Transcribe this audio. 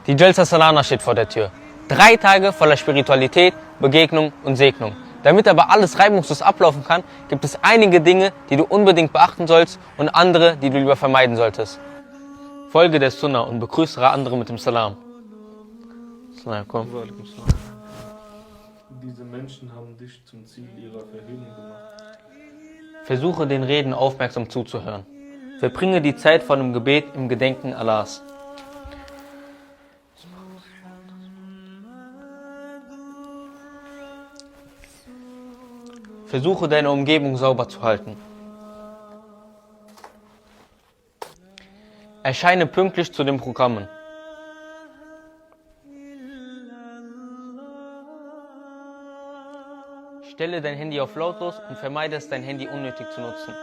Die Jalsa Salana steht vor der Tür. 3 Tage voller Spiritualität, Begegnung und Segnung. Damit aber alles reibungslos ablaufen kann, gibt es einige Dinge, die du unbedingt beachten sollst und andere, die du lieber vermeiden solltest. Folge der Sunna und begrüße andere mit dem Salam. Diese Menschen haben dich zum Ziel ihrer Verhöhnung gemacht. Versuche den Reden aufmerksam zuzuhören. Verbringe die Zeit vor dem Gebet im Gedenken Allahs. Versuche deine Umgebung sauber zu halten. Erscheine pünktlich zu den Programmen. Stelle dein Handy auf lautlos und vermeide es, dein Handy unnötig zu nutzen.